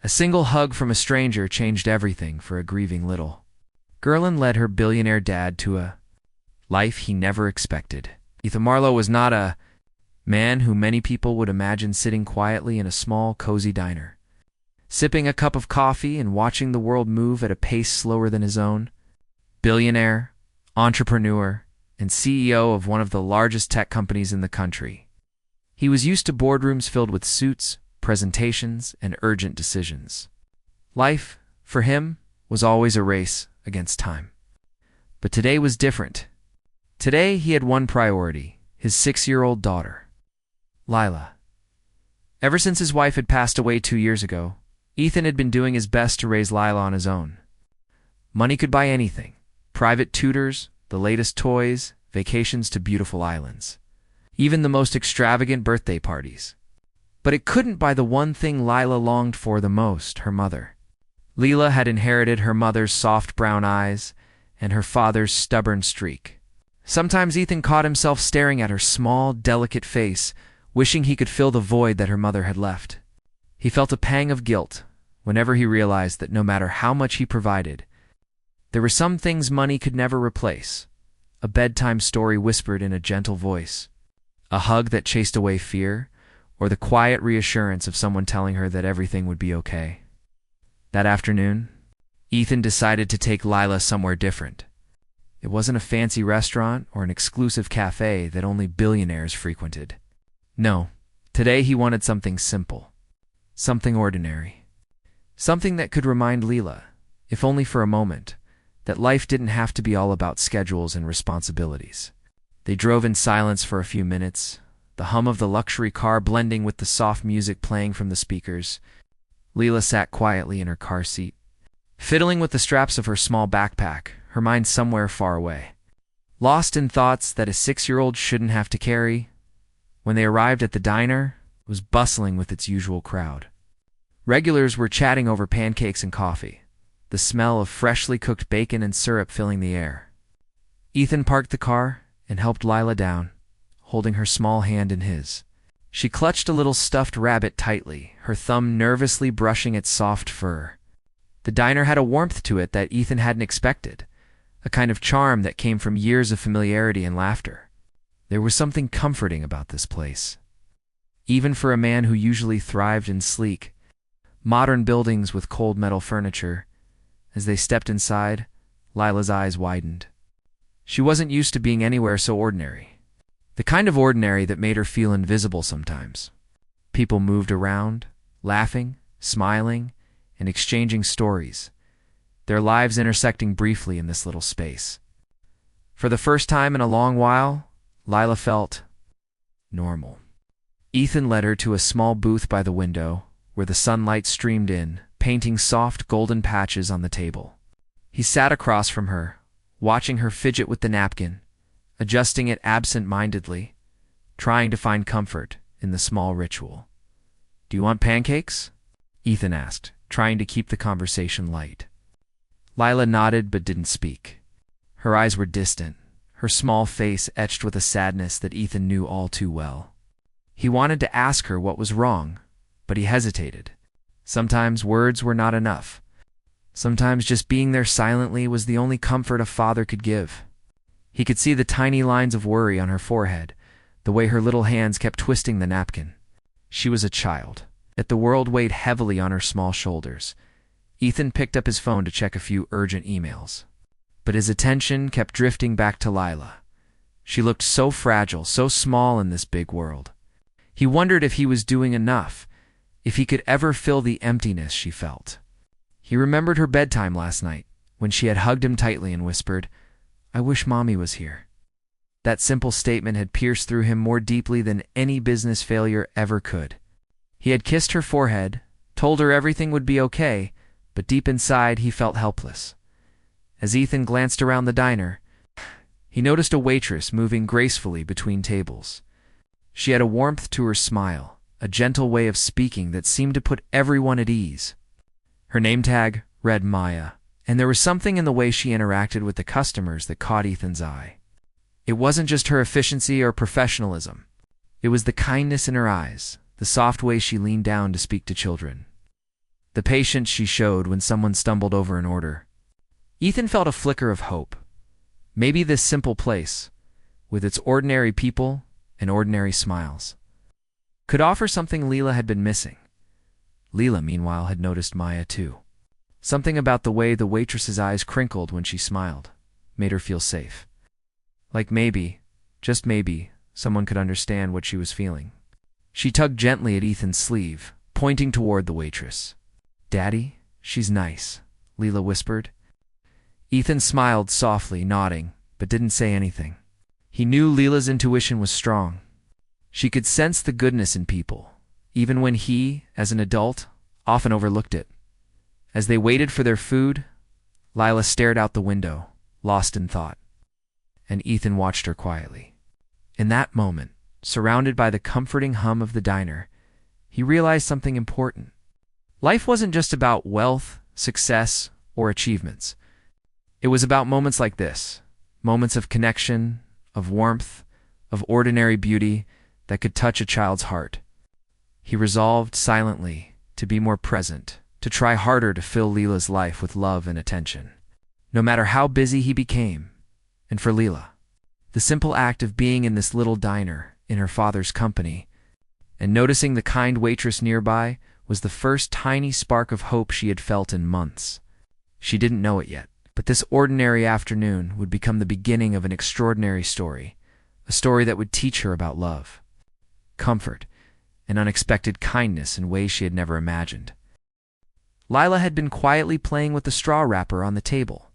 A single hug from a stranger changed everything for a grieving little girl and led her billionaire dad to a life he never expected. Ethan Marlowe was not a man who many people would imagine sitting quietly in a small, cozy diner, sipping a cup of coffee and watching the world move at a pace slower than his own. Billionaire, entrepreneur, and CEO of one of the largest tech companies in the country. He was used to boardrooms filled with suits, presentations, and urgent decisions. Life, for him, was always a race against time. But today was different. Today he had one priority, his 6-year-old daughter, Lila. Ever since his wife had passed away 2 years ago, Ethan had been doing his best to raise Lila on his own. Money could buy anything: private tutors, the latest toys, vacations to beautiful islands, even the most extravagant birthday parties. But it couldn't buy the one thing Lila longed for the most: her mother. Lila had inherited her mother's soft brown eyes and her father's stubborn streak. Sometimes Ethan caught himself staring at her small, delicate face, wishing he could fill the void that her mother had left. He felt a pang of guilt whenever he realized that no matter how much he provided, there were some things money could never replace: a bedtime story whispered in a gentle voice, a hug that chased away fear, or the quiet reassurance of someone telling her that everything would be okay. That afternoon, Ethan decided to take Lila somewhere different. It wasn't a fancy restaurant or an exclusive cafe that only billionaires frequented. No, today he wanted something simple, something ordinary, something that could remind Lila, if only for a moment, that life didn't have to be all about schedules and responsibilities. They drove in silence for a few minutes, the hum of the luxury car blending with the soft music playing from the speakers. Lila sat quietly in her car seat, fiddling with the straps of her small backpack, her mind somewhere far away, lost in thoughts that a 6-year-old shouldn't have to carry. When they arrived at the diner, it was bustling with its usual crowd. Regulars were chatting over pancakes and coffee, the smell of freshly cooked bacon and syrup filling the air. Ethan parked the car and helped Lila down, holding her small hand in his. She clutched a little stuffed rabbit tightly, her thumb nervously brushing its soft fur. The diner had a warmth to it that Ethan hadn't expected, a kind of charm that came from years of familiarity and laughter. There was something comforting about this place, even for a man who usually thrived in sleek, modern buildings with cold metal furniture. As they stepped inside, Lila's eyes widened. She wasn't used to being anywhere so ordinary, the kind of ordinary that made her feel invisible sometimes. People moved around, laughing, smiling, and exchanging stories, their lives intersecting briefly in this little space. For the first time in a long while, Lila felt normal. Ethan led her to a small booth by the window, where the sunlight streamed in, painting soft golden patches on the table. He sat across from her, watching her fidget with the napkin, adjusting it absent-mindedly, trying to find comfort in the small ritual. "Do you want pancakes?" Ethan asked, trying to keep the conversation light. Lila nodded but didn't speak. Her eyes were distant, her small face etched with a sadness that Ethan knew all too well. He wanted to ask her what was wrong, but he hesitated. Sometimes words were not enough. Sometimes just being there silently was the only comfort a father could give. He could see the tiny lines of worry on her forehead, the way her little hands kept twisting the napkin. She was a child, yet the world weighed heavily on her small shoulders. Ethan picked up his phone to check a few urgent emails, but his attention kept drifting back to Lila. She looked so fragile, so small in this big world. He wondered if he was doing enough, if he could ever fill the emptiness she felt. He remembered her bedtime last night, when she had hugged him tightly and whispered, "I wish Mommy was here." That simple statement had pierced through him more deeply than any business failure ever could. He had kissed her forehead, told her everything would be okay, but deep inside he felt helpless. As Ethan glanced around the diner, he noticed a waitress moving gracefully between tables. She had a warmth to her smile, a gentle way of speaking that seemed to put everyone at ease. Her name tag read Maya, and there was something in the way she interacted with the customers that caught Ethan's eye. It wasn't just her efficiency or professionalism. It was the kindness in her eyes, the soft way she leaned down to speak to children. the patience she showed when someone stumbled over an order. Ethan felt a flicker of hope. Maybe this simple place, with its ordinary people and ordinary smiles, could offer something Leela had been missing. Leela, meanwhile, had noticed Maya too. Something about the way the waitress's eyes crinkled when she smiled made her feel safe. Like maybe, just maybe, someone could understand what she was feeling. She tugged gently at Ethan's sleeve, pointing toward the waitress. "Daddy, she's nice," Leela whispered. Ethan smiled softly, nodding, but didn't say anything. He knew Leela's intuition was strong. She could sense the goodness in people, even when he, as an adult, often overlooked it. As they waited for their food, Lila stared out the window, lost in thought, and Ethan watched her quietly. In that moment, surrounded by the comforting hum of the diner, he realized something important. Life wasn't just about wealth, success, or achievements. It was about moments like this, moments of connection, of warmth, of ordinary beauty that could touch a child's heart. He resolved silently to be more present, to try harder to fill Leela's life with love and attention, no matter how busy he became. And for Leela, the simple act of being in this little diner, in her father's company, and noticing the kind waitress nearby was the first tiny spark of hope she had felt in months. She didn't know it yet, but this ordinary afternoon would become the beginning of an extraordinary story, a story that would teach her about love, comfort, and unexpected kindness in ways she had never imagined. Lila had been quietly playing with the straw wrapper on the table,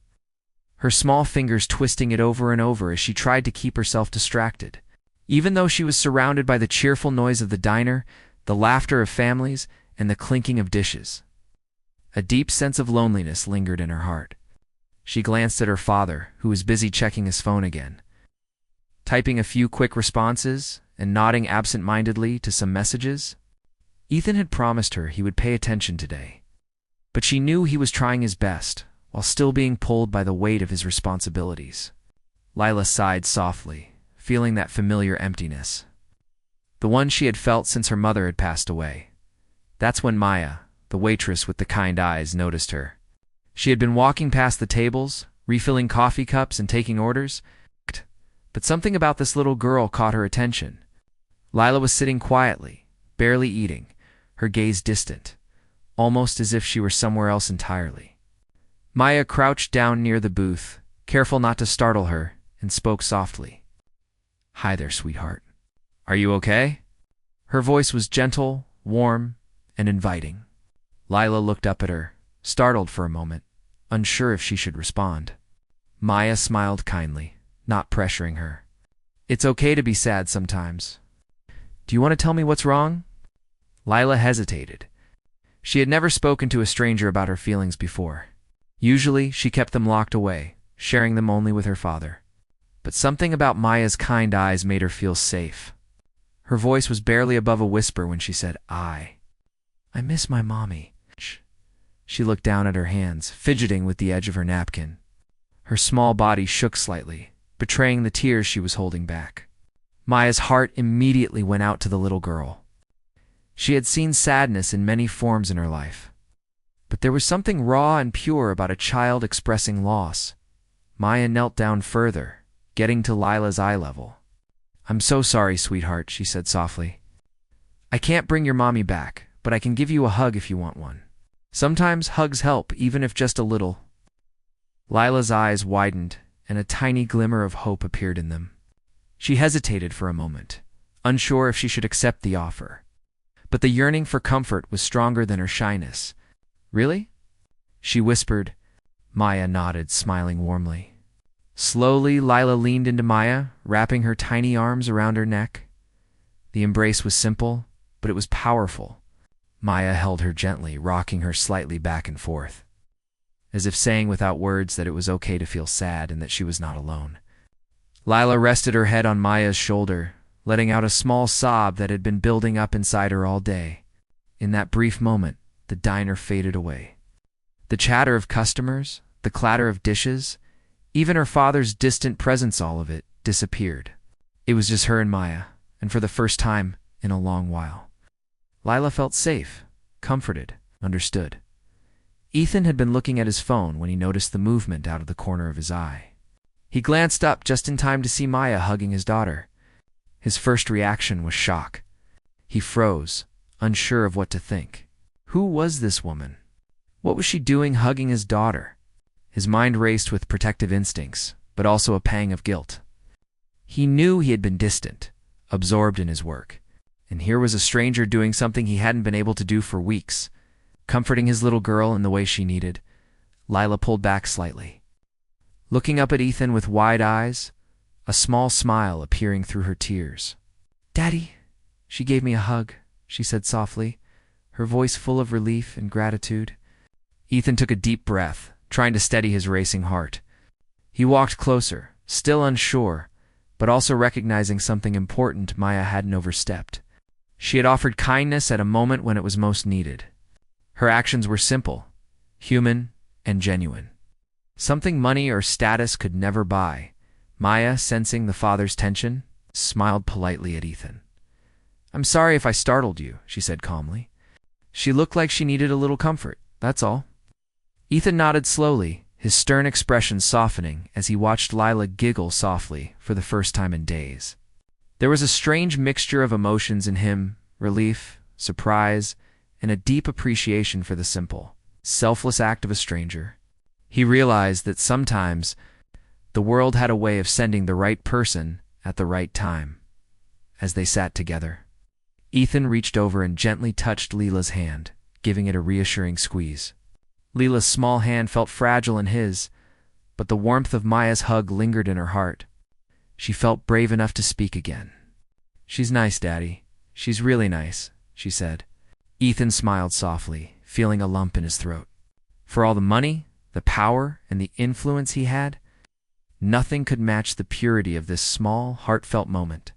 her small fingers twisting it over and over as she tried to keep herself distracted. Even though she was surrounded by the cheerful noise of the diner, the laughter of families, and the clinking of dishes, a deep sense of loneliness lingered in her heart. She glanced at her father, who was busy checking his phone again, typing a few quick responses and nodding absent-mindedly to some messages. Ethan had promised her he would pay attention today, but she knew he was trying his best while still being pulled by the weight of his responsibilities. Lila sighed softly, feeling that familiar emptiness, the one she had felt since her mother had passed away. That's when Maya, the waitress with the kind eyes, noticed her. She had been walking past the tables, refilling coffee cups and taking orders, but something about this little girl caught her attention. Lila was sitting quietly, barely eating, her gaze distant, almost as if she were somewhere else entirely. Maya crouched down near the booth, careful not to startle her, and spoke softly. "Hi there, sweetheart. Are you okay?" Her voice was gentle, warm, and inviting. Lila looked up at her, startled for a moment, unsure if she should respond. Maya smiled kindly, not pressuring her. "It's okay to be sad sometimes. Do you want to tell me what's wrong?" Lila hesitated. She had never spoken to a stranger about her feelings before. Usually, she kept them locked away, sharing them only with her father. But something about Maya's kind eyes made her feel safe. Her voice was barely above a whisper when she said, I miss my mommy." She looked down at her hands, fidgeting with the edge of her napkin. Her small body shook slightly, betraying the tears she was holding back. Maya's heart immediately went out to the little girl. She had seen sadness in many forms in her life, but there was something raw and pure about a child expressing loss. Maya knelt down further, getting to Lila's eye level. "I'm so sorry, sweetheart," she said softly. "I can't bring your mommy back, but I can give you a hug if you want one. Sometimes hugs help, even if just a little." Lila's eyes widened, and a tiny glimmer of hope appeared in them. She hesitated for a moment, unsure if she should accept the offer. But the yearning for comfort was stronger than her shyness. "Really?" she whispered. Maya nodded, smiling warmly. Slowly, Lila leaned into Maya, wrapping her tiny arms around her neck. The embrace was simple, but it was powerful. Maya held her gently, rocking her slightly back and forth, as if saying without words that it was okay to feel sad and that she was not alone. Lila rested her head on Maya's shoulder, letting out a small sob that had been building up inside her all day. In that brief moment, the diner faded away. The chatter of customers, the clatter of dishes, even her father's distant presence, all of it disappeared. It was just her and Maya, and for the first time in a long while, Lila felt safe, comforted, understood. Ethan had been looking at his phone when he noticed the movement out of the corner of his eye. He glanced up just in time to see Maya hugging his daughter. His first reaction was shock. He froze, unsure of what to think. Who was this woman? What was she doing hugging his daughter? His mind raced with protective instincts, but also a pang of guilt. He knew he had been distant, absorbed in his work, and here was a stranger doing something he hadn't been able to do for weeks, comforting his little girl in the way she needed. Lila pulled back slightly, looking up at Ethan with wide eyes, a small smile appearing through her tears. "Daddy, she gave me a hug," she said softly, her voice full of relief and gratitude. Ethan took a deep breath, trying to steady his racing heart. He walked closer, still unsure, but also recognizing something important Maya hadn't overstepped. She had offered kindness at a moment when it was most needed. Her actions were simple, human, and genuine. Something money or status could never buy. Maya, sensing the father's tension, smiled politely at Ethan. "I'm sorry if I startled you," she said calmly. "She looked like she needed a little comfort, that's all." Ethan nodded slowly, his stern expression softening as he watched Lila giggle softly for the first time in days. There was a strange mixture of emotions in him, relief, surprise, and a deep appreciation for the simple, selfless act of a stranger. He realized that sometimes the world had a way of sending the right person at the right time. As they sat together, Ethan reached over and gently touched Lila's hand, giving it a reassuring squeeze. Lila's small hand felt fragile in his, but the warmth of Maya's hug lingered in her heart. She felt brave enough to speak again. "She's nice, Daddy. She's really nice," she said. Ethan smiled softly, feeling a lump in his throat. For all the money, the power, and the influence he had, nothing could match the purity of this small, heartfelt moment.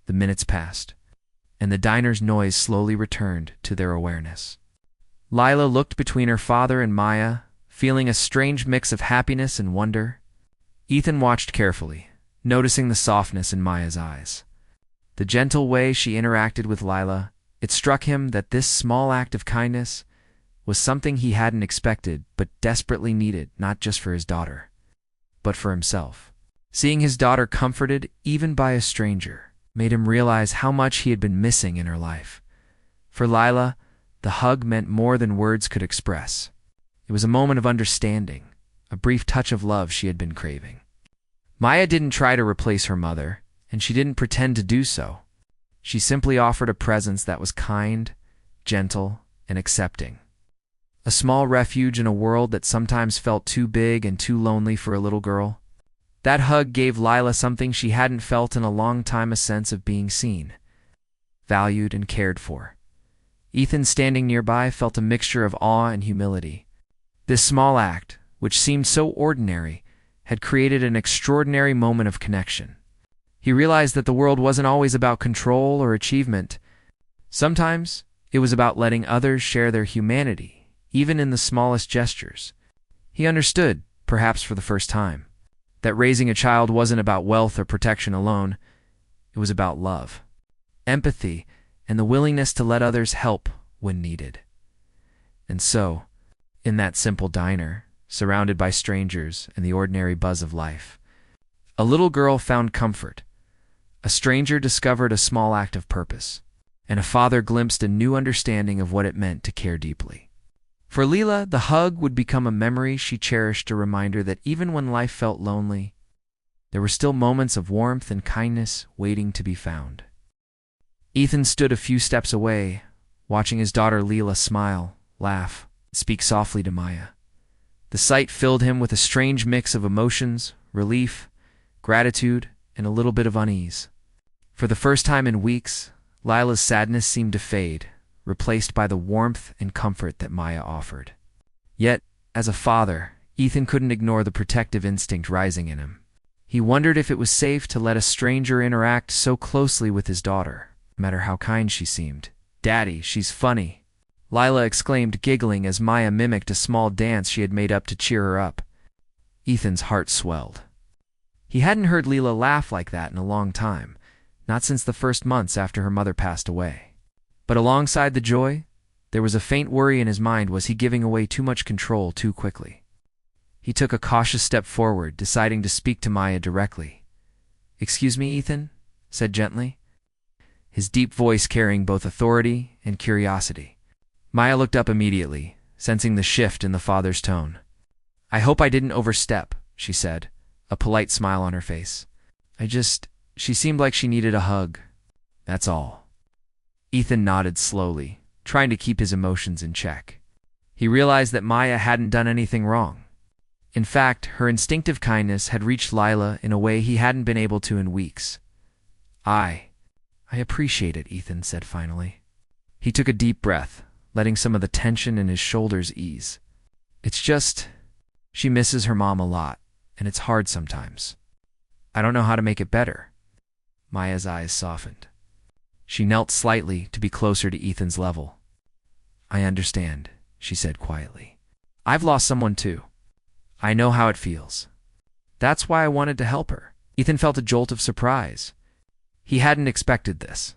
The minutes passed, and the diner's noise slowly returned to their awareness. Lila looked between her father and Maya, feeling a strange mix of happiness and wonder. Ethan watched carefully, noticing the softness in Maya's eyes. The gentle way she interacted with Lila, it struck him that this small act of kindness was something he hadn't expected but desperately needed, not just for his daughter, but for himself. Seeing his daughter comforted, even by a stranger, made him realize how much he had been missing in her life. For Lila, the hug meant more than words could express. It was a moment of understanding, a brief touch of love she had been craving. Maya didn't try to replace her mother, and she didn't pretend to do so. She simply offered a presence that was kind, gentle, and accepting. A small refuge in a world that sometimes felt too big and too lonely for a little girl. That hug gave Lila something she hadn't felt in a long time, a sense of being seen, valued, and cared for. Ethan, standing nearby, felt a mixture of awe and humility. This small act, which seemed so ordinary, had created an extraordinary moment of connection. He realized that the world wasn't always about control or achievement. Sometimes it was about letting others share their humanity, even in the smallest gestures. He understood, perhaps for the first time, that raising a child wasn't about wealth or protection alone. It was about love, empathy, and the willingness to let others help when needed. And so, in that simple diner, surrounded by strangers and the ordinary buzz of life, a little girl found comfort, a stranger discovered a small act of purpose, and a father glimpsed a new understanding of what it meant to care deeply. For Lila, the hug would become a memory she cherished, a reminder that even when life felt lonely, there were still moments of warmth and kindness waiting to be found. Ethan stood a few steps away, watching his daughter Lila smile, laugh, and speak softly to Maya. The sight filled him with a strange mix of emotions, relief, gratitude, and a little bit of unease. For the first time in weeks, Lila's sadness seemed to fade, replaced by the warmth and comfort that Maya offered. Yet, as a father, Ethan couldn't ignore the protective instinct rising in him. He wondered if it was safe to let a stranger interact so closely with his daughter, no matter how kind she seemed. "Daddy, she's funny," Lila exclaimed, giggling as Maya mimicked a small dance she had made up to cheer her up. Ethan's heart swelled. He hadn't heard Lila laugh like that in a long time, not since the first months after her mother passed away. But alongside the joy, There was a faint worry in his mind. Was he giving away too much control too quickly? He took a cautious step forward, deciding to speak to Maya directly. "Excuse me, Ethan?" said gently, his deep voice carrying both authority and curiosity. Maya looked up immediately, sensing the shift in the father's tone. "I hope I didn't overstep," she said, a polite smile on her face. She seemed like she needed a hug. That's all." Ethan nodded slowly, trying to keep his emotions in check. He realized that Maya hadn't done anything wrong. In fact, her instinctive kindness had reached Lila in a way he hadn't been able to in weeks. I appreciate it," Ethan said finally. He took a deep breath, letting some of the tension in his shoulders ease. "It's just, she misses her mom a lot, and it's hard sometimes. I don't know how to make it better." Maya's eyes softened. She knelt slightly to be closer to Ethan's level. "I understand," she said quietly. "I've lost someone too. I know how it feels. That's why I wanted to help her." Ethan felt a jolt of surprise. He hadn't expected this.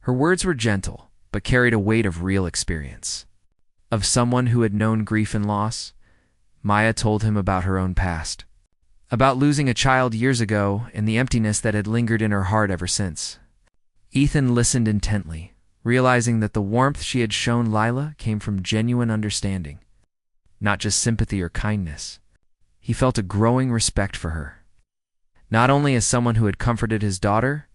Her words were gentle, but carried a weight of real experience. Of someone who had known grief and loss, Maya told him about her own past. About losing a child years ago and the emptiness that had lingered in her heart ever since. Ethan listened intently, realizing that the warmth she had shown Lila came from genuine understanding, not just sympathy or kindness. He felt a growing respect for her, not only as someone who had comforted his daughter,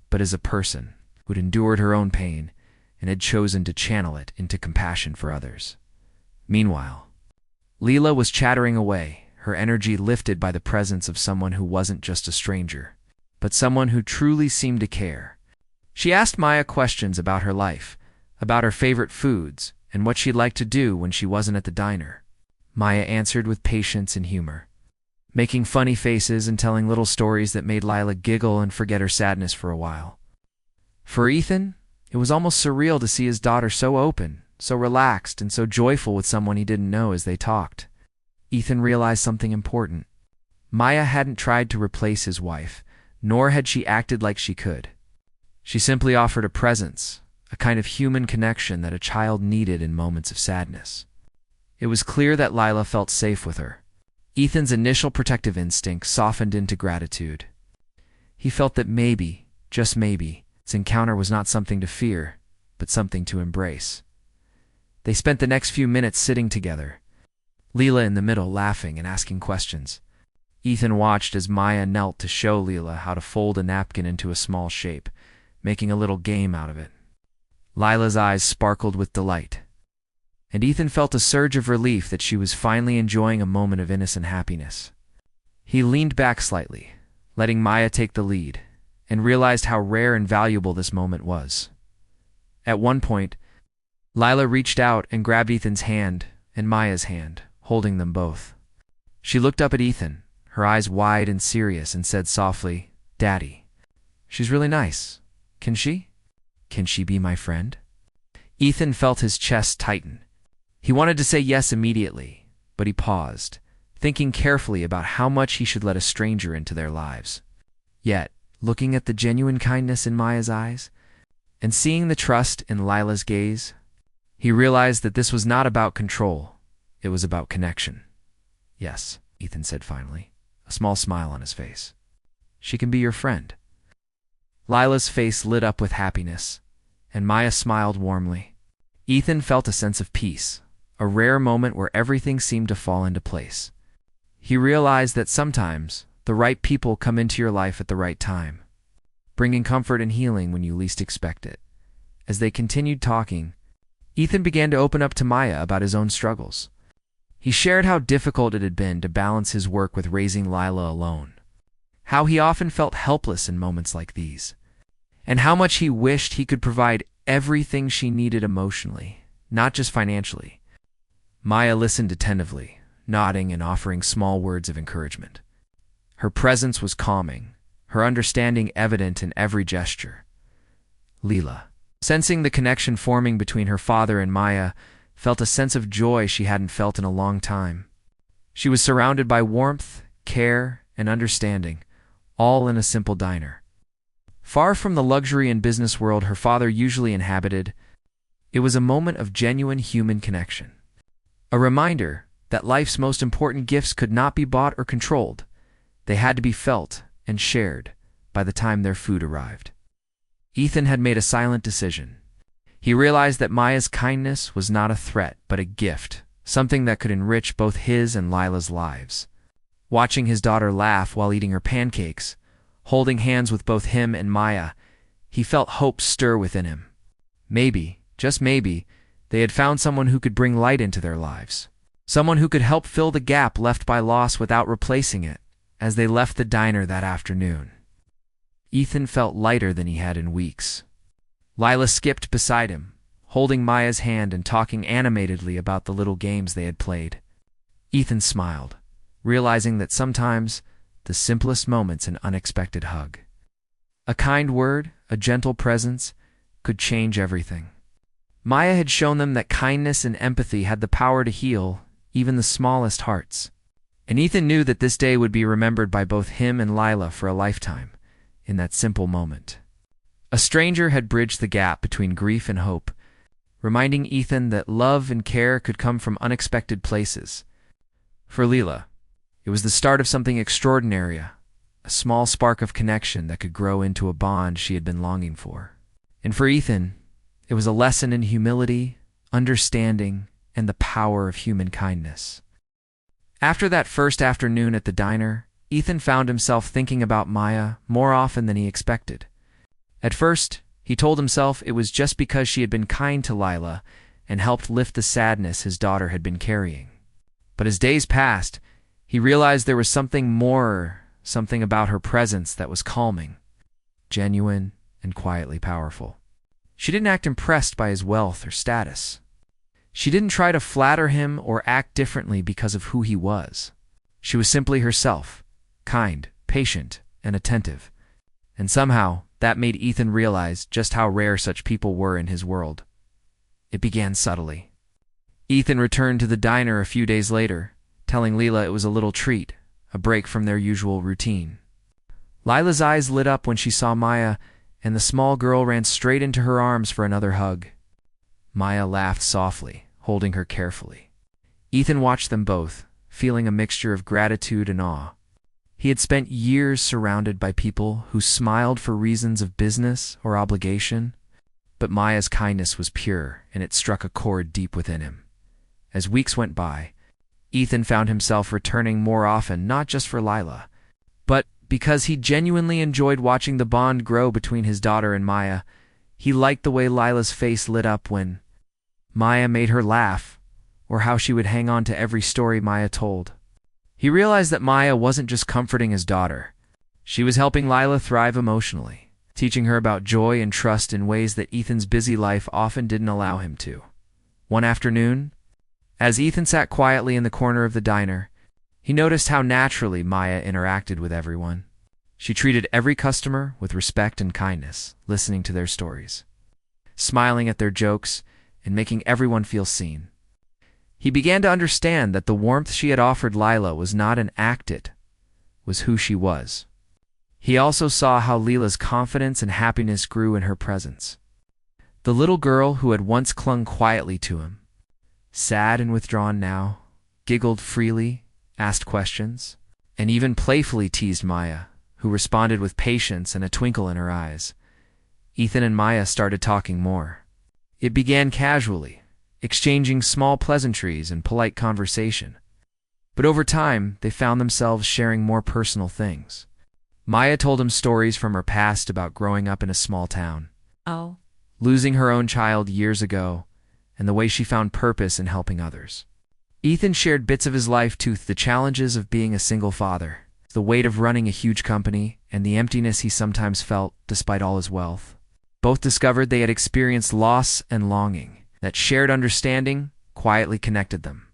but as a person who had endured her own pain and had chosen to channel it into compassion for others. Meanwhile, Leela was chattering away, her energy lifted by the presence of someone who wasn't just a stranger, but someone who truly seemed to care. She asked Maya questions about her life, about her favorite foods, and what she'd like to do when she wasn't at the diner. Maya answered with patience and humor, making funny faces and telling little stories that made Lila giggle and forget her sadness for a while. For Ethan, it was almost surreal to see his daughter so open, so relaxed, and so joyful with someone he didn't know as they talked. Ethan realized something important. Maya hadn't tried to replace his wife, nor had she acted like she could. She simply offered a presence, a kind of human connection that a child needed in moments of sadness. It was clear that Lila felt safe with her. Ethan's initial protective instinct softened into gratitude. He felt that maybe, just maybe, this encounter was not something to fear, but something to embrace. They spent the next few minutes sitting together, Leela in the middle laughing and asking questions. Ethan watched as Maya knelt to show Leela how to fold a napkin into a small shape, making a little game out of it. Lila's eyes sparkled with delight, and Ethan felt a surge of relief that she was finally enjoying a moment of innocent happiness. He leaned back slightly, letting Maya take the lead, and realized how rare and valuable this moment was. At one point, Lila reached out and grabbed Ethan's hand and Maya's hand, holding them both. She looked up at Ethan, her eyes wide and serious, and said softly, "Daddy, she's really nice. Can she be my friend?" Ethan felt his chest tighten. He wanted to say yes immediately, but he paused, thinking carefully about how much he should let a stranger into their lives. Yet, looking at the genuine kindness in Maya's eyes, and seeing the trust in Lila's gaze, he realized that this was not about control, it was about connection. "Yes," Ethan said finally, a small smile on his face. "She can be your friend." Lila's face lit up with happiness, and Maya smiled warmly. Ethan felt a sense of peace, a rare moment where everything seemed to fall into place. He realized that sometimes the right people come into your life at the right time, bringing comfort and healing when you least expect it. As they continued talking, Ethan began to open up to Maya about his own struggles. He shared how difficult it had been to balance his work with raising Lila alone, how he often felt helpless in moments like these, and how much he wished he could provide everything she needed emotionally, not just financially. Maya listened attentively, nodding and offering small words of encouragement. Her presence was calming, her understanding evident in every gesture. Leela, sensing the connection forming between her father and Maya, felt a sense of joy she hadn't felt in a long time. She was surrounded by warmth, care, and understanding, all in a simple diner. Far from the luxury and business world her father usually inhabited, It was a moment of genuine human connection. A reminder that life's most important gifts could not be bought or controlled. They had to be felt and shared by the time their food arrived. Ethan had made a silent decision. He realized that Maya's kindness was not a threat, but a gift, something that could enrich both his and Lila's lives. Watching his daughter laugh while eating her pancakes, holding hands with both him and Maya, he felt hope stir within him. Maybe, just maybe, they had found someone who could bring light into their lives. Someone who could help fill the gap left by loss without replacing it. As they left the diner that afternoon, Ethan felt lighter than he had in weeks. Lila skipped beside him, holding Maya's hand and talking animatedly about the little games they had played. Ethan smiled, realizing that sometimes the simplest moments an unexpected hug, a kind word, a gentle presence, could change everything. Maya had shown them that kindness and empathy had the power to heal even the smallest hearts. And Ethan knew that this day would be remembered by both him and Lila for a lifetime, in that simple moment. A stranger had bridged the gap between grief and hope, reminding Ethan that love and care could come from unexpected places. For Lila, it was the start of something extraordinary, a small spark of connection that could grow into a bond she had been longing for. And for Ethan, it was a lesson in humility, understanding, and the power of human kindness. After that first afternoon at the diner, Ethan found himself thinking about Maya more often than he expected. At first, he told himself it was just because she had been kind to Lila and helped lift the sadness his daughter had been carrying. But as days passed, he realized there was something more, something about her presence that was calming, genuine, and quietly powerful. She didn't act impressed by his wealth or status. She didn't try to flatter him or act differently because of who he was. She was simply herself, kind, patient, and attentive. And somehow, that made Ethan realize just how rare such people were in his world. It began subtly. Ethan returned to the diner a few days later, telling Lila it was a little treat, a break from their usual routine. Lila's eyes lit up when she saw Maya, and the small girl ran straight into her arms for another hug. Maya laughed softly, holding her carefully. Ethan watched them both, feeling a mixture of gratitude and awe. He had spent years surrounded by people who smiled for reasons of business or obligation, but Maya's kindness was pure, and it struck a chord deep within him. As weeks went by, Ethan found himself returning more often, not just for Lila, but because he genuinely enjoyed watching the bond grow between his daughter and Maya. He liked the way Lila's face lit up when Maya made her laugh, or how she would hang on to every story Maya told. He realized that Maya wasn't just comforting his daughter. She was helping Lila thrive emotionally, teaching her about joy and trust in ways that Ethan's busy life often didn't allow him to. One afternoon, as Ethan sat quietly in the corner of the diner, he noticed how naturally Maya interacted with everyone. She treated every customer with respect and kindness, listening to their stories, smiling at their jokes, and making everyone feel seen. He began to understand that the warmth she had offered Lila was not an act, it was who she was. He also saw how Lila's confidence and happiness grew in her presence. The little girl who had once clung quietly to him, sad and withdrawn now, giggled freely, asked questions, and even playfully teased Maya, who responded with patience and a twinkle in her eyes. Ethan and Maya started talking more. It began casually, exchanging small pleasantries and polite conversation. But over time, they found themselves sharing more personal things. Maya told him stories from her past about growing up in a small town, losing her own child years ago, and the way she found purpose in helping others. Ethan shared bits of his life too, the challenges of being a single father, the weight of running a huge company, and the emptiness he sometimes felt despite all his wealth. Both discovered they had experienced loss and longing. That shared understanding quietly connected them.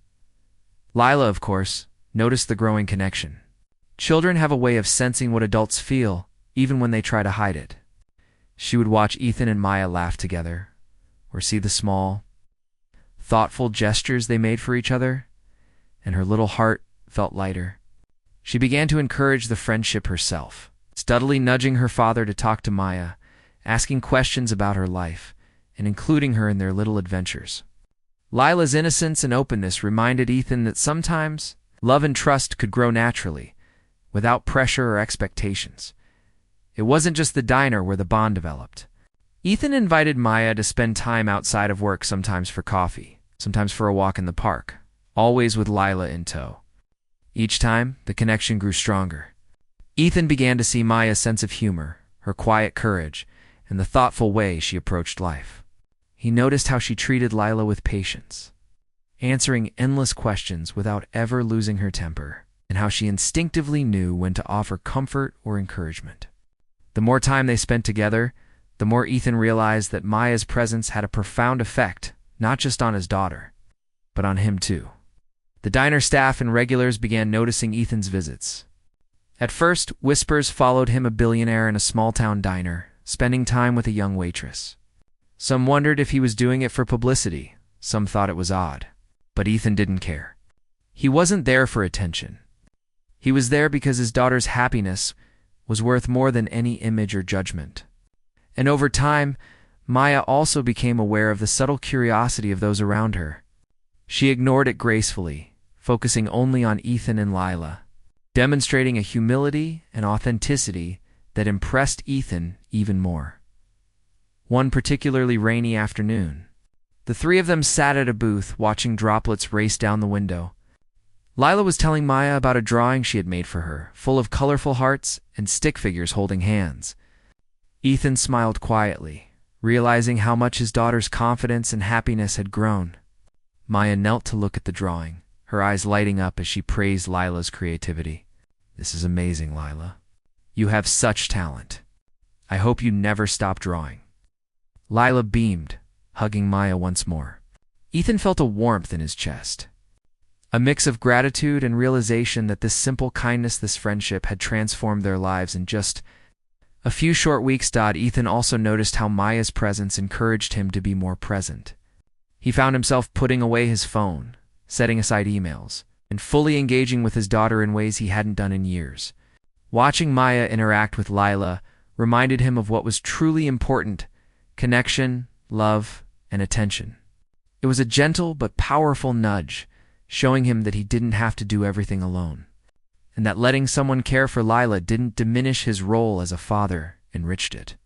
Lila, of course, noticed the growing connection. Children have a way of sensing what adults feel, even when they try to hide it. She would watch Ethan and Maya laugh together, or see the small, thoughtful gestures they made for each other, and her little heart felt lighter. She began to encourage the friendship herself, steadily nudging her father to talk to Maya, asking questions about her life, and including her in their little adventures. Lila's innocence and openness reminded Ethan that sometimes love and trust could grow naturally, without pressure or expectations. It wasn't just the diner where the bond developed. Ethan invited Maya to spend time outside of work, sometimes for coffee, sometimes for a walk in the park, always with Lila in tow. Each time, the connection grew stronger. Ethan began to see Maya's sense of humor, her quiet courage, and the thoughtful way she approached life. He noticed how she treated Lila with patience, answering endless questions without ever losing her temper, and how she instinctively knew when to offer comfort or encouragement. The more time they spent together, the more Ethan realized that Maya's presence had a profound effect, not just on his daughter, but on him too. The diner staff and regulars began noticing Ethan's visits. At first, whispers followed him, a billionaire in a small-town diner, spending time with a young waitress. Some wondered if he was doing it for publicity, some thought it was odd. But Ethan didn't care. He wasn't there for attention. He was there because his daughter's happiness was worth more than any image or judgment. And over time, Maya also became aware of the subtle curiosity of those around her. She ignored it gracefully, focusing only on Ethan and Lila, demonstrating a humility and authenticity that impressed Ethan even more. One particularly rainy afternoon, the three of them sat at a booth watching droplets race down the window. Lila was telling Maya about a drawing she had made for her, full of colorful hearts and stick figures holding hands. Ethan smiled quietly, realizing how much his daughter's confidence and happiness had grown. Maya knelt to look at the drawing, her eyes lighting up as she praised Lila's creativity. "This is amazing, Lila. You have such talent. I hope you never stop drawing." Lila beamed, hugging Maya once more. Ethan felt a warmth in his chest, a mix of gratitude and realization that this simple kindness, this friendship, had transformed their lives in just a few short weeks. Ethan also noticed how Maya's presence encouraged him to be more present. He found himself putting away his phone, setting aside emails, and fully engaging with his daughter in ways he hadn't done in years. Watching Maya interact with Lila reminded him of what was truly important: connection, love, and attention. It was a gentle but powerful nudge, showing him that he didn't have to do everything alone, and that letting someone care for Lila didn't diminish his role as a father, enriched it.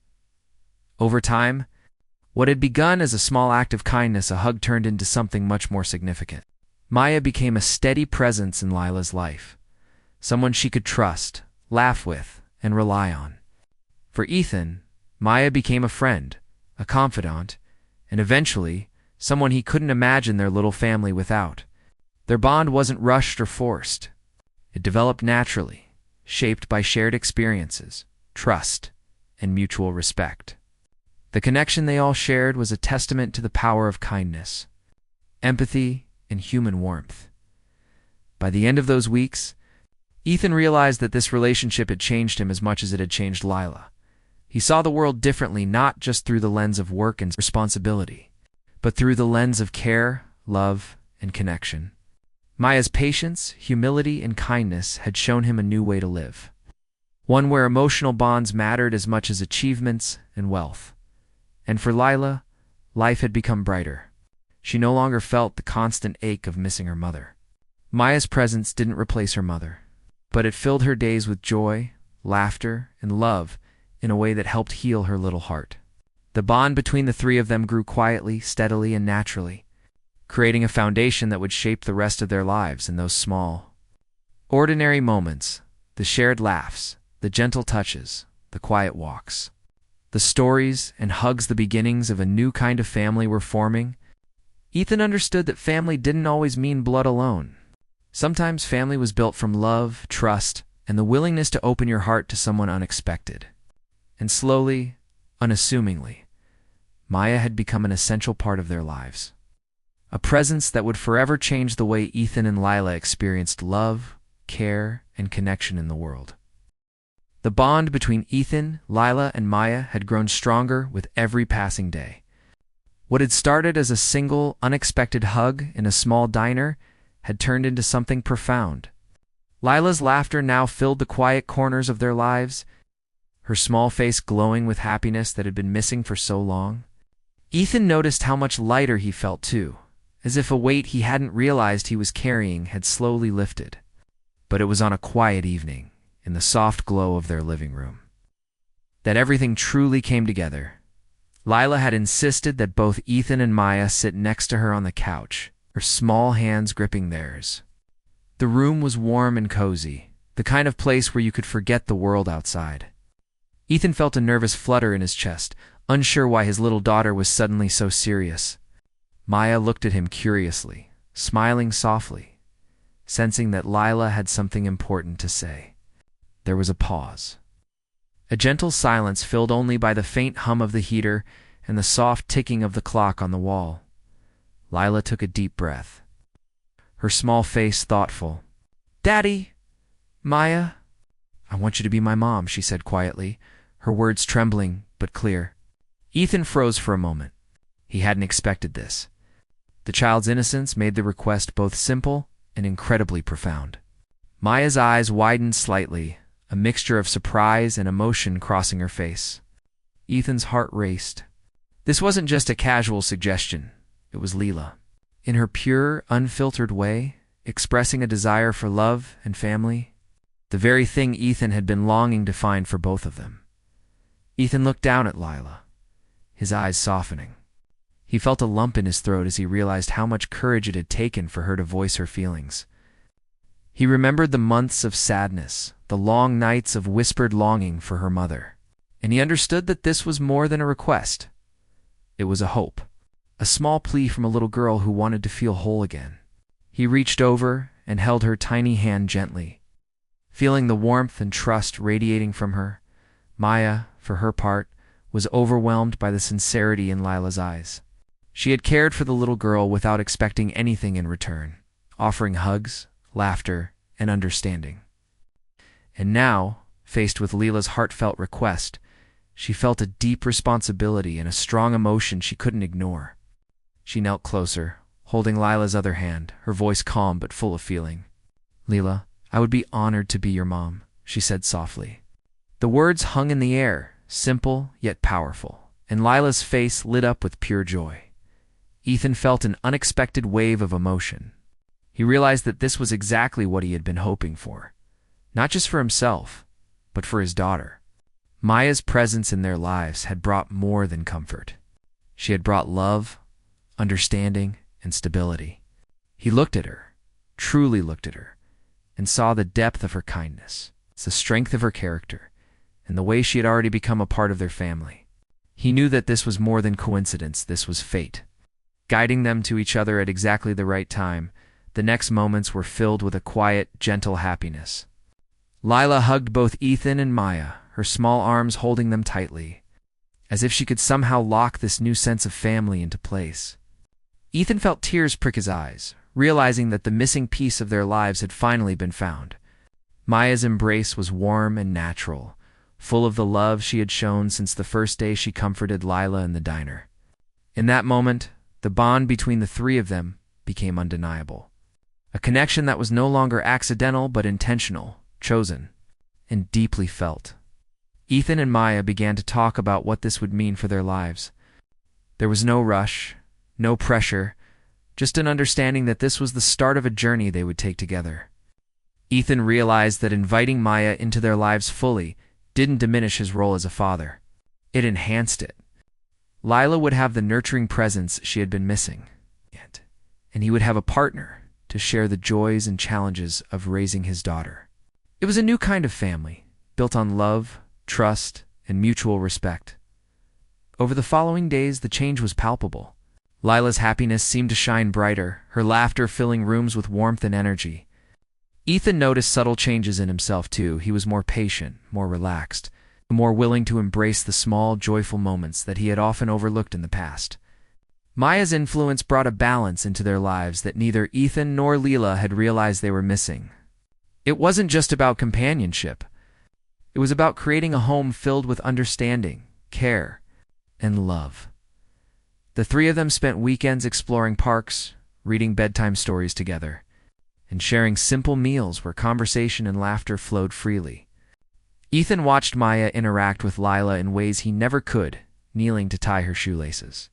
Over time, what had begun as a small act of kindness, a hug, turned into something much more significant. Maya became a steady presence in Lila's life, someone she could trust, laugh with, and rely on. For Ethan, Maya became a friend, a confidant, and eventually, someone he couldn't imagine their little family without. Their bond wasn't rushed or forced. It developed naturally, shaped by shared experiences, trust, and mutual respect. The connection they all shared was a testament to the power of kindness, empathy, and human warmth. By the end of those weeks, Ethan realized that this relationship had changed him as much as it had changed Lila. He saw the world differently, not just through the lens of work and responsibility, but through the lens of care, love, and connection. Maya's patience, humility, and kindness had shown him a new way to live, one where emotional bonds mattered as much as achievements and wealth. And for Lila, life had become brighter. She no longer felt the constant ache of missing her mother. Maya's presence didn't replace her mother, but it filled her days with joy, laughter, and love in a way that helped heal her little heart. The bond between the three of them grew quietly, steadily, and naturally, creating a foundation that would shape the rest of their lives in those small, ordinary moments: the shared laughs, the gentle touches, the quiet walks. The stories and hugs, the beginnings of a new kind of family were forming. Ethan understood that family didn't always mean blood alone. Sometimes family was built from love, trust, and the willingness to open your heart to someone unexpected. And slowly, unassumingly, Maya had become an essential part of their lives, a presence that would forever change the way Ethan and Lila experienced love, care, and connection in the world. The bond between Ethan, Lila, and Maya had grown stronger with every passing day. What had started as a single, unexpected hug in a small diner had turned into something profound. Lila's laughter now filled the quiet corners of their lives, her small face glowing with happiness that had been missing for so long. Ethan noticed how much lighter he felt too, as if a weight he hadn't realized he was carrying had slowly lifted. But it was on a quiet evening, in the soft glow of their living room, that everything truly came together. Lila had insisted that both Ethan and Maya sit next to her on the couch, her small hands gripping theirs. The room was warm and cozy, the kind of place where you could forget the world outside. Ethan felt a nervous flutter in his chest, unsure why his little daughter was suddenly so serious. Maya looked at him curiously, smiling softly, sensing that Lila had something important to say. There was a pause. A gentle silence filled only by the faint hum of the heater and the soft ticking of the clock on the wall. Lila took a deep breath, her small face thoughtful. "Daddy, Maya." "I want you to be my mom," she said quietly, her words trembling but clear. Ethan froze for a moment. He hadn't expected this. The child's innocence made the request both simple and incredibly profound. Maya's eyes widened slightly, a mixture of surprise and emotion crossing her face. Ethan's heart raced. This wasn't just a casual suggestion. It was Lila, in her pure, unfiltered way, expressing a desire for love and family, the very thing Ethan had been longing to find for both of them. Ethan looked down at Lila, his eyes softening. He felt a lump in his throat as he realized how much courage it had taken for her to voice her feelings. He remembered the months of sadness, the long nights of whispered longing for her mother, and he understood that this was more than a request. It was a hope, a small plea from a little girl who wanted to feel whole again. He reached over and held her tiny hand gently. Feeling the warmth and trust radiating from her, Maya, for her part, was overwhelmed by the sincerity in Lila's eyes. She had cared for the little girl without expecting anything in return, offering hugs, laughter, and understanding. And now, faced with Lila's heartfelt request, she felt a deep responsibility and a strong emotion she couldn't ignore. She knelt closer, holding Lila's other hand, her voice calm but full of feeling. "Lila, I would be honored to be your mom," she said softly. The words hung in the air, simple yet powerful, and Lila's face lit up with pure joy. Ethan felt an unexpected wave of emotion. He realized that this was exactly what he had been hoping for, not just for himself, but for his daughter. Maya's presence in their lives had brought more than comfort. She had brought love, understanding, and stability. He looked at her, truly looked at her, and saw the depth of her kindness, the strength of her character, and the way she had already become a part of their family. He knew that this was more than coincidence, this was fate. Guiding them to each other at exactly the right time, the next moments were filled with a quiet, gentle happiness. Lila hugged both Ethan and Maya, her small arms holding them tightly, as if she could somehow lock this new sense of family into place. Ethan felt tears prick his eyes, realizing that the missing piece of their lives had finally been found. Maya's embrace was warm and natural, full of the love she had shown since the first day she comforted Lila in the diner. In that moment, the bond between the three of them became undeniable. A connection that was no longer accidental but intentional, chosen, and deeply felt. Ethan and Maya began to talk about what this would mean for their lives. There was no rush, no pressure, just an understanding that this was the start of a journey they would take together. Ethan realized that inviting Maya into their lives fully didn't diminish his role as a father. It enhanced it. Lila would have the nurturing presence she had been missing, and he would have a partner to share the joys and challenges of raising his daughter. It was a new kind of family, built on love, trust, and mutual respect. Over the following days, the change was palpable. Lila's happiness seemed to shine brighter, her laughter filling rooms with warmth and energy. Ethan noticed subtle changes in himself too. He was more patient, more relaxed, more willing to embrace the small, joyful moments that he had often overlooked in the past. Maya's influence brought a balance into their lives that neither Ethan nor Lila had realized they were missing. It wasn't just about companionship. It was about creating a home filled with understanding, care, and love. The three of them spent weekends exploring parks, reading bedtime stories together, and sharing simple meals where conversation and laughter flowed freely. Ethan watched Maya interact with Lila in ways he never could, kneeling to tie her shoelaces.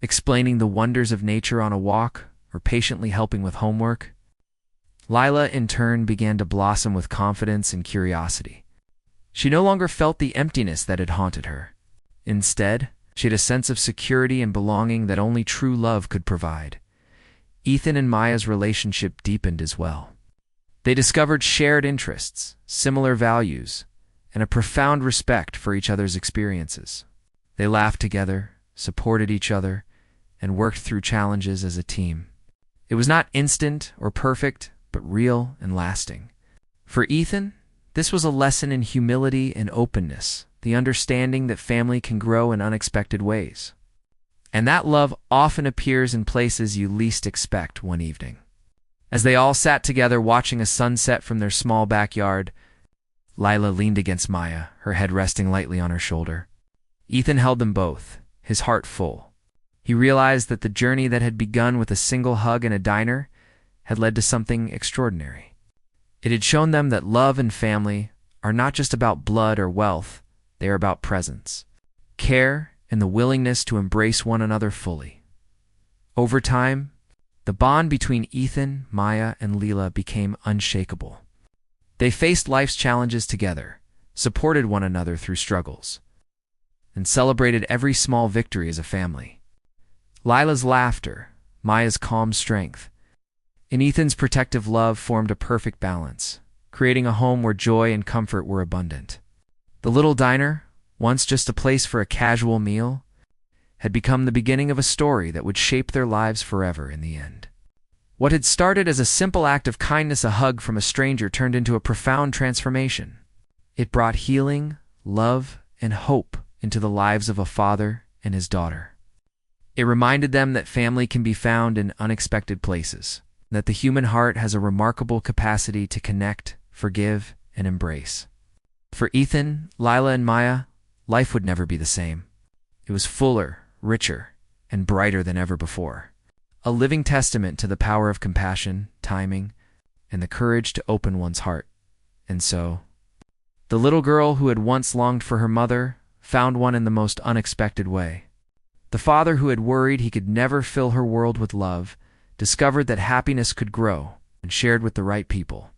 explaining the wonders of nature on a walk or patiently helping with homework. Lila, in turn, began to blossom with confidence and curiosity. She no longer felt the emptiness that had haunted her. Instead, she had a sense of security and belonging that only true love could provide. Ethan and Maya's relationship deepened as well. They discovered shared interests, similar values, and a profound respect for each other's experiences. They laughed together, supported each other, and worked through challenges as a team. It was not instant or perfect, but real and lasting. For Ethan, this was a lesson in humility and openness, the understanding that family can grow in unexpected ways. And that love often appears in places you least expect. One evening, as they all sat together watching a sunset from their small backyard, Lila leaned against Maya, her head resting lightly on her shoulder. Ethan held them both, his heart full. He realized that the journey that had begun with a single hug in a diner had led to something extraordinary. It had shown them that love and family are not just about blood or wealth, they are about presence, care, and the willingness to embrace one another fully. Over time, the bond between Ethan, Maya, and Lila became unshakable. They faced life's challenges together, supported one another through struggles, and celebrated every small victory as a family. Lila's laughter, Maya's calm strength, and Ethan's protective love formed a perfect balance, creating a home where joy and comfort were abundant. The little diner, once just a place for a casual meal, had become the beginning of a story that would shape their lives forever in the end. What had started as a simple act of kindness, a hug from a stranger, turned into a profound transformation. It brought healing, love, and hope into the lives of a father and his daughter. It reminded them that family can be found in unexpected places, that the human heart has a remarkable capacity to connect, forgive, and embrace. For Ethan, Lila, and Maya, life would never be the same. It was fuller, richer, and brighter than ever before. A living testament to the power of compassion, timing, and the courage to open one's heart. And so, the little girl who had once longed for her mother found one in the most unexpected way. The father who had worried he could never fill her world with love discovered that happiness could grow when shared with the right people.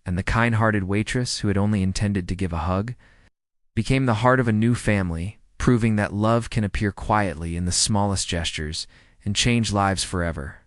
And the kind-hearted waitress who had only intended to give a hug became the heart of a new family, proving that love can appear quietly in the smallest gestures and change lives forever.